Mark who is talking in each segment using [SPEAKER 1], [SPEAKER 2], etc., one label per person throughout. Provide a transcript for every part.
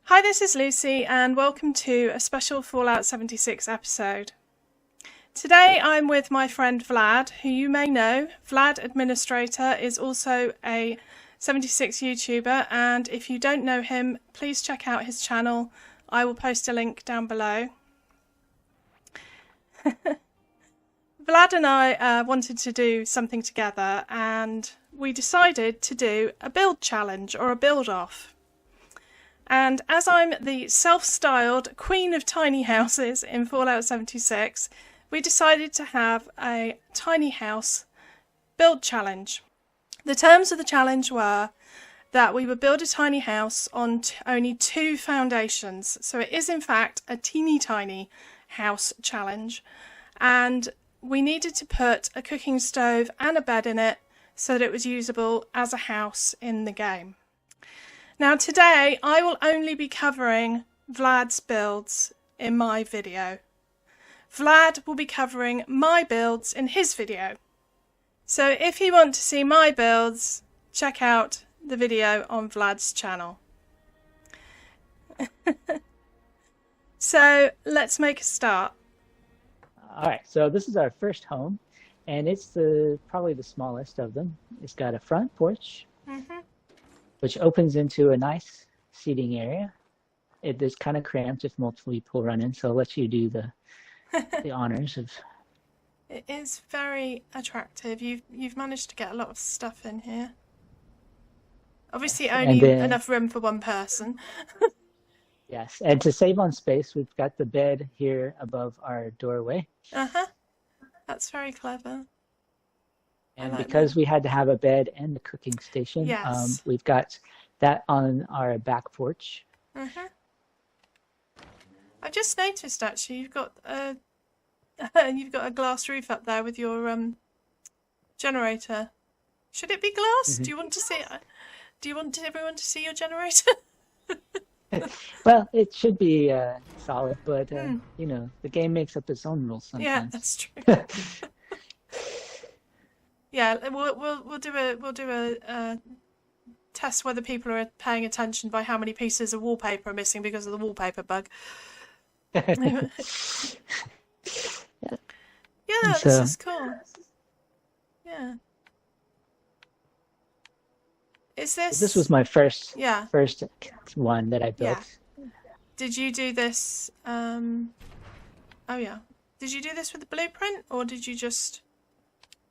[SPEAKER 1] Hi, this is Lucy, and welcome to a special Fallout 76 episode. Today I'm with my friend Vlad, who you may know. Vladministrator is also a 76 YouTuber, and if you don't know him, please check out his channel. I will post a link down below. Vlad and I wanted to do something together, and we decided to do a build challenge or a build off. And as I'm the self-styled queen of tiny houses in Fallout 76, we decided to have a tiny house build challenge. The terms of the challenge were that we would build a tiny house on only 2 foundations. So it is in fact a teeny tiny house challenge. And we needed to put a cooking stove and a bed in it so that it was usable as a house in the game. Now today I will only be covering Vlad's builds in my video. Vlad will be covering my builds in his video. So if you want to see my builds, check out the video on Vlad's channel. So let's make a start.
[SPEAKER 2] Alright, so this is our first home, and it's probably the smallest of them. It's got a front porch, which opens into a nice seating area. It is kind of cramped if multiple people run in, so I'll let you do the honors of.
[SPEAKER 1] It is very attractive. You've managed to get a lot of stuff in here. Obviously only enough room for one person.
[SPEAKER 2] Yes, and to save on space, we've got the bed here above our doorway.
[SPEAKER 1] That's very clever.
[SPEAKER 2] And because we had to have a bed and a cooking station,
[SPEAKER 1] yes.
[SPEAKER 2] We've got that on our back porch.
[SPEAKER 1] I've just noticed actually you've got a glass roof up there with your generator. Should it be glass? Do you want to see? Do you want everyone to see your generator?
[SPEAKER 2] Well, it should be solid, but you know, the game makes up its own rules sometimes.
[SPEAKER 1] Yeah, that's true. Yeah, we'll do a test whether people are paying attention by how many pieces of wallpaper are missing because of the wallpaper bug. Yeah, this is cool. Yeah.
[SPEAKER 2] This was my first one that I built.
[SPEAKER 1] Yeah. Did you do this? Oh yeah. Did you do this with the blueprint, or did you just?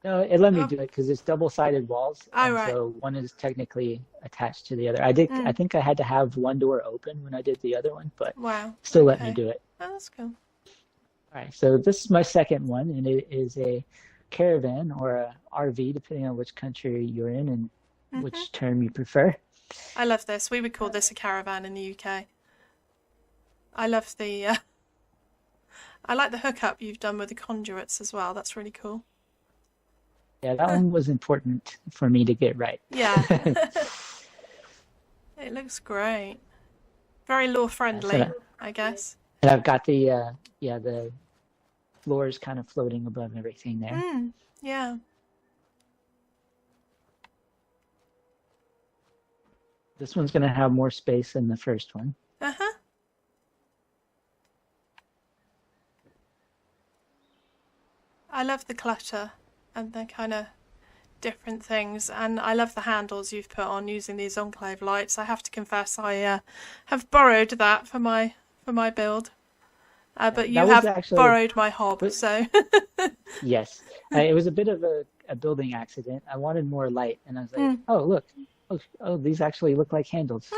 [SPEAKER 2] No, it let me do it because it's double-sided walls, so one is technically attached to the other. I think I had to have one door open when I did the other one, but still let me do it.
[SPEAKER 1] Oh, that's cool.
[SPEAKER 2] All right, so this is my second one, and it is a caravan or a RV, depending on which country you're in and which term you prefer.
[SPEAKER 1] I love this. We would call this a caravan in the UK. I love the. I like the hookup you've done with the conduits as well. That's really cool.
[SPEAKER 2] Yeah, that one was important for me to get right.
[SPEAKER 1] Yeah. It looks great. Very law friendly, I guess.
[SPEAKER 2] And I've got the floors kind of floating above everything there.
[SPEAKER 1] Yeah.
[SPEAKER 2] This one's going to have more space than the first one.
[SPEAKER 1] I love the clutter and the kind of different things, and I love the handles you've put on using these enclave lights. I have to confess I have borrowed that for my build, but you have borrowed my hob, so
[SPEAKER 2] yes, it was a bit of a building accident. I wanted more light, and I was like, oh look, oh these actually look like handles.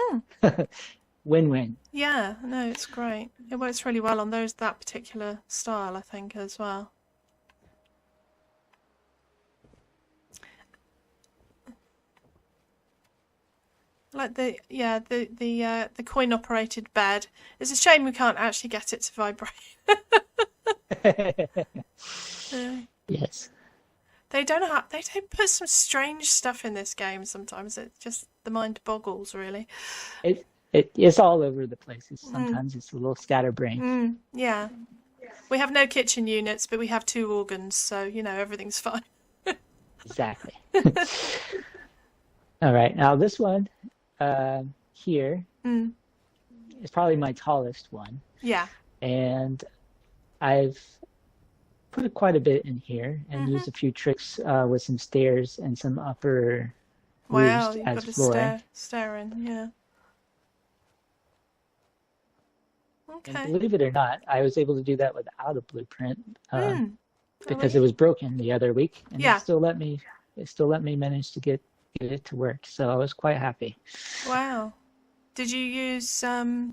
[SPEAKER 2] Win-win.
[SPEAKER 1] Yeah, no, it's great. It works really well on that particular style, I think, as well. Like the coin operated bed. It's a shame we can't actually get it to vibrate.
[SPEAKER 2] Yes.
[SPEAKER 1] They don't put some strange stuff in this game sometimes. It just the mind boggles really.
[SPEAKER 2] It's all over the place. Sometimes it's a little scatterbrained.
[SPEAKER 1] Yeah. We have no kitchen units, but we have 2 organs, so you know everything's fine.
[SPEAKER 2] Exactly. All right, now this one here it's probably my tallest one.
[SPEAKER 1] Yeah.
[SPEAKER 2] And I've put quite a bit in here and used a few tricks with some stairs and some upper
[SPEAKER 1] Wow,
[SPEAKER 2] roofs
[SPEAKER 1] you've
[SPEAKER 2] as
[SPEAKER 1] got
[SPEAKER 2] flooring.
[SPEAKER 1] a stair in, yeah.
[SPEAKER 2] And
[SPEAKER 1] Okay.
[SPEAKER 2] believe it or not, I was able to do that without a blueprint
[SPEAKER 1] Oh,
[SPEAKER 2] because it
[SPEAKER 1] really?
[SPEAKER 2] was broken the other week, and
[SPEAKER 1] Yeah.
[SPEAKER 2] it still let me manage to get it to work. So I was quite happy.
[SPEAKER 1] Wow. Did you use
[SPEAKER 2] I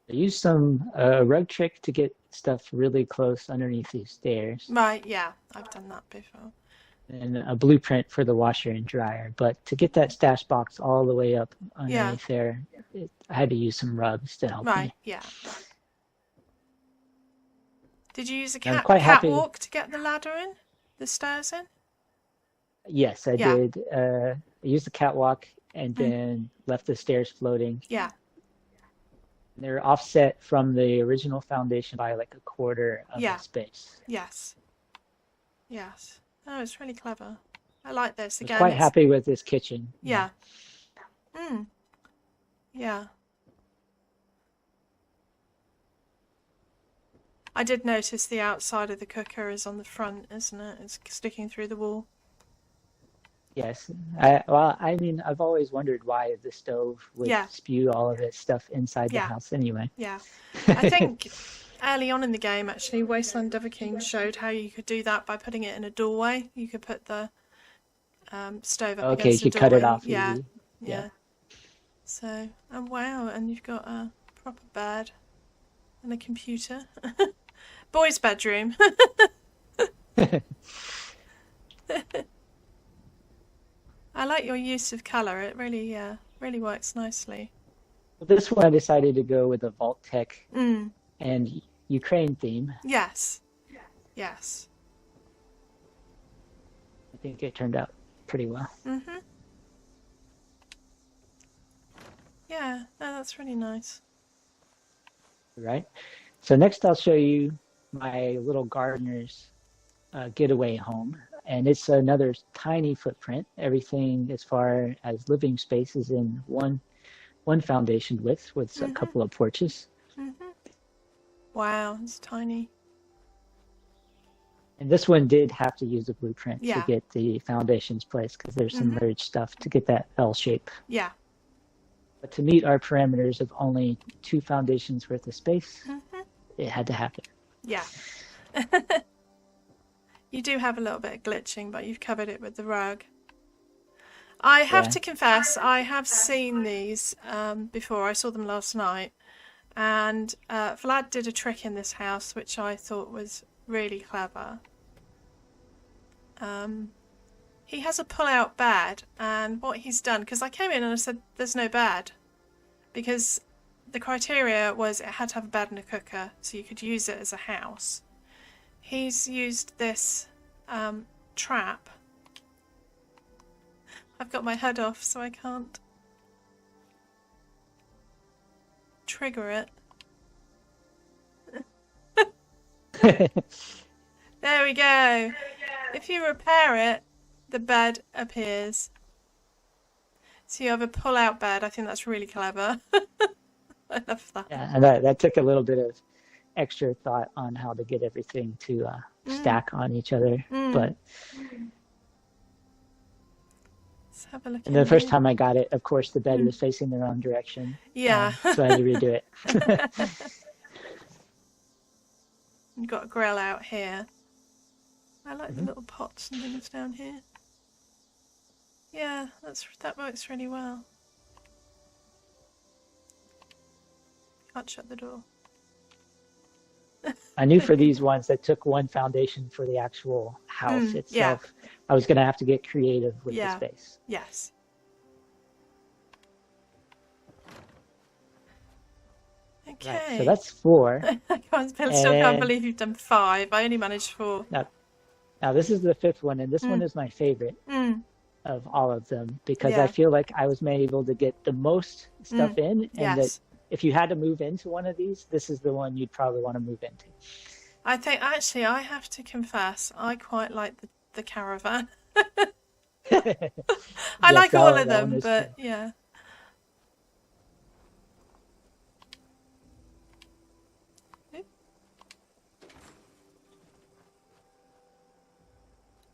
[SPEAKER 2] used some rug trick to get stuff really close underneath these stairs,
[SPEAKER 1] right, yeah, I've done that before.
[SPEAKER 2] and a blueprint for the washer and dryer. But to get that stash box all the way up
[SPEAKER 1] Yeah.
[SPEAKER 2] underneath there, I had to use some rugs to help
[SPEAKER 1] Right,
[SPEAKER 2] me.
[SPEAKER 1] yeah. Did you use a
[SPEAKER 2] I'm quite happy.
[SPEAKER 1] catwalk to get the ladder in? The stairs in?
[SPEAKER 2] Yes, I
[SPEAKER 1] Yeah.
[SPEAKER 2] did. I used the catwalk and
[SPEAKER 1] Mm.
[SPEAKER 2] then left the stairs floating.
[SPEAKER 1] Yeah.
[SPEAKER 2] They're offset from the original foundation by like a quarter of
[SPEAKER 1] Yeah.
[SPEAKER 2] the space.
[SPEAKER 1] Yes. Yes. Oh, it's really clever. I like this.
[SPEAKER 2] I was
[SPEAKER 1] Again,
[SPEAKER 2] quite
[SPEAKER 1] it's
[SPEAKER 2] happy with this kitchen.
[SPEAKER 1] yeah. Mm. Yeah. I did notice the outside of the cooker is on the front, isn't it? It's sticking through the wall.
[SPEAKER 2] Yes. I mean, I've always wondered why the stove would
[SPEAKER 1] Yeah.
[SPEAKER 2] spew all of its stuff inside the
[SPEAKER 1] Yeah.
[SPEAKER 2] house anyway.
[SPEAKER 1] Yeah. I think early on in the game, actually, Wasteland King showed how you could do that by putting it in a doorway. You could put the stove up
[SPEAKER 2] Okay,
[SPEAKER 1] against
[SPEAKER 2] you
[SPEAKER 1] the
[SPEAKER 2] cut
[SPEAKER 1] doorway.
[SPEAKER 2] it off
[SPEAKER 1] Yeah.
[SPEAKER 2] easy.
[SPEAKER 1] Yeah. So, and wow, and you've got a proper bed and a computer. Boys' bedroom. I like your use of colour. It really, really works nicely.
[SPEAKER 2] This one I decided to go with a Vault Tech
[SPEAKER 1] Mm.
[SPEAKER 2] and Ukraine theme.
[SPEAKER 1] Yes. Yes.
[SPEAKER 2] I think it turned out pretty well.
[SPEAKER 1] Mhm. Yeah. No, that's really nice.
[SPEAKER 2] Right? So next I'll show you my little gardener's getaway home. And it's another tiny footprint. Everything as far as living space is in one foundation width with a couple of porches.
[SPEAKER 1] Mhm. Wow, it's tiny.
[SPEAKER 2] And this one did have to use a blueprint to
[SPEAKER 1] Yeah.
[SPEAKER 2] get the foundations placed because there's some merged stuff to get that L shape.
[SPEAKER 1] Yeah.
[SPEAKER 2] But to meet our parameters of only 2 foundations worth of space, it had to happen.
[SPEAKER 1] Yeah. You do have a little bit of glitching, but you've covered it with the rug. I have to confess, I have seen these before. I saw them last night. And Vlad did a trick in this house, which I thought was really clever. He has a pull-out bed, and what he's done, because I came in and I said, there's no bed. Because the criteria was it had to have a bed and a cooker, so you could use it as a house. He's used this trap. I've got my head off, so I can't trigger it. There we go. If you repair it, the bed appears. So you have a pull-out bed. I think that's really clever. I love that.
[SPEAKER 2] Yeah, and that took a little bit of extra thought on how to get everything to stack on each other. But
[SPEAKER 1] Let's have a look.
[SPEAKER 2] and the first time I got it, of course, the bed was facing the wrong direction.
[SPEAKER 1] Yeah.
[SPEAKER 2] So I had to redo it.
[SPEAKER 1] You've got a grill out here. I like the little pots and things down here. Yeah, that works really well. Can't shut the door.
[SPEAKER 2] I knew for these ones that took one foundation for the actual house itself, I was going to have to get creative with the space.
[SPEAKER 1] Yes. Okay.
[SPEAKER 2] Right, so that's 4.
[SPEAKER 1] I still can't believe you've done 5. I only managed 4.
[SPEAKER 2] Now this is the 5th one, and this one is my favorite of all of them because I feel like I was able to get the most stuff in, and that if you had to move into one of these, this is the one you'd probably want to move into.
[SPEAKER 1] I think, actually, I have to confess, I quite like the caravan. I
[SPEAKER 2] Yes,
[SPEAKER 1] like all of
[SPEAKER 2] that one
[SPEAKER 1] them,
[SPEAKER 2] is
[SPEAKER 1] but
[SPEAKER 2] fun.
[SPEAKER 1] yeah.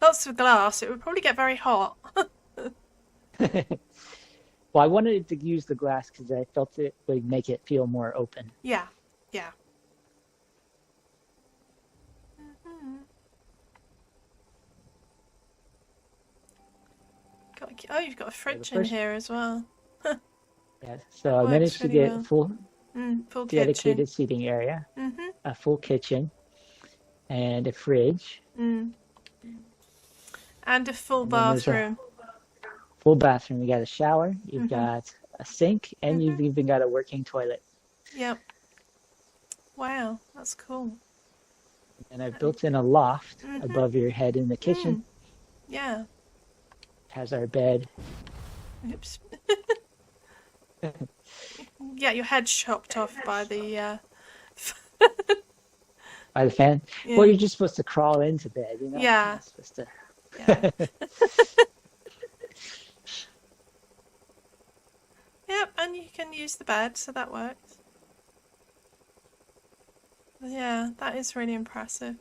[SPEAKER 1] Lots of glass. It would probably get very hot.
[SPEAKER 2] Well, I wanted to use the glass because I felt it would make it feel more open.
[SPEAKER 1] Yeah, yeah. Oh, you've got a
[SPEAKER 2] So the
[SPEAKER 1] fridge in
[SPEAKER 2] first,
[SPEAKER 1] here as well.
[SPEAKER 2] yeah, so I
[SPEAKER 1] Works
[SPEAKER 2] managed to
[SPEAKER 1] really
[SPEAKER 2] get
[SPEAKER 1] well.
[SPEAKER 2] full
[SPEAKER 1] Full kitchen.
[SPEAKER 2] dedicated seating area,
[SPEAKER 1] Mm-hmm.
[SPEAKER 2] a full kitchen, and a fridge.
[SPEAKER 1] And a full
[SPEAKER 2] And then there's a
[SPEAKER 1] bathroom.
[SPEAKER 2] full bathroom. You got a shower, you've got a sink, and you've even got a working toilet.
[SPEAKER 1] Yep. Wow, that's cool.
[SPEAKER 2] And I've built in a loft above your head in the kitchen.
[SPEAKER 1] Yeah.
[SPEAKER 2] Has our bed.
[SPEAKER 1] Oops. Yeah, your head's chopped off by the
[SPEAKER 2] By the fan.
[SPEAKER 1] Yeah.
[SPEAKER 2] Well, you're just supposed to crawl into bed, you know?
[SPEAKER 1] Yeah.
[SPEAKER 2] You're not supposed to.
[SPEAKER 1] Yeah. Yep, and you can use the bed, so that works. Yeah, that is really impressive.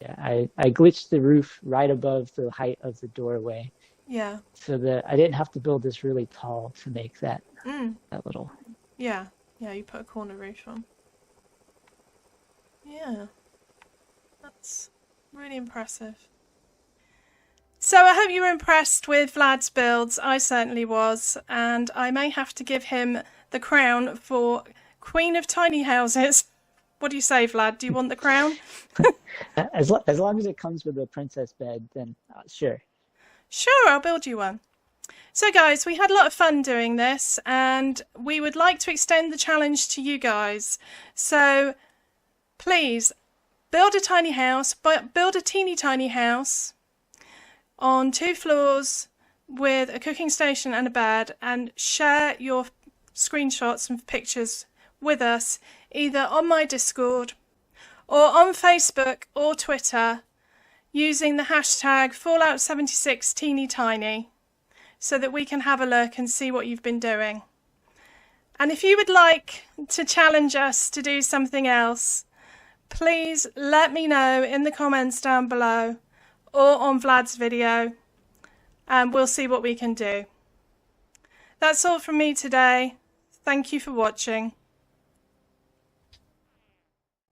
[SPEAKER 2] Yeah, I glitched the roof right above the height of the doorway
[SPEAKER 1] Yeah.
[SPEAKER 2] so that I didn't have to build this really tall to make that little.
[SPEAKER 1] Yeah. Yeah, you put a corner roof on. Yeah. That's really impressive. So I hope you were impressed with Vlad's builds. I certainly was, and I may have to give him the crown for Queen of Tiny Houses. What do you say, Vlad? Do you want the crown?
[SPEAKER 2] As long as it comes with a princess bed, then sure.
[SPEAKER 1] Sure, I'll build you one. So guys, we had a lot of fun doing this, and we would like to extend the challenge to you guys. So please build a tiny house, build a teeny tiny house on 2 floors with a cooking station and a bed, and share your screenshots and pictures with us either on my Discord or on Facebook or Twitter using the hashtag Fallout76teeny so that we can have a look and see what you've been doing. And if you would like to challenge us to do something else, please let me know in the comments down below or on Vlad's video, and we'll see what we can do. That's all from me today. Thank you for watching.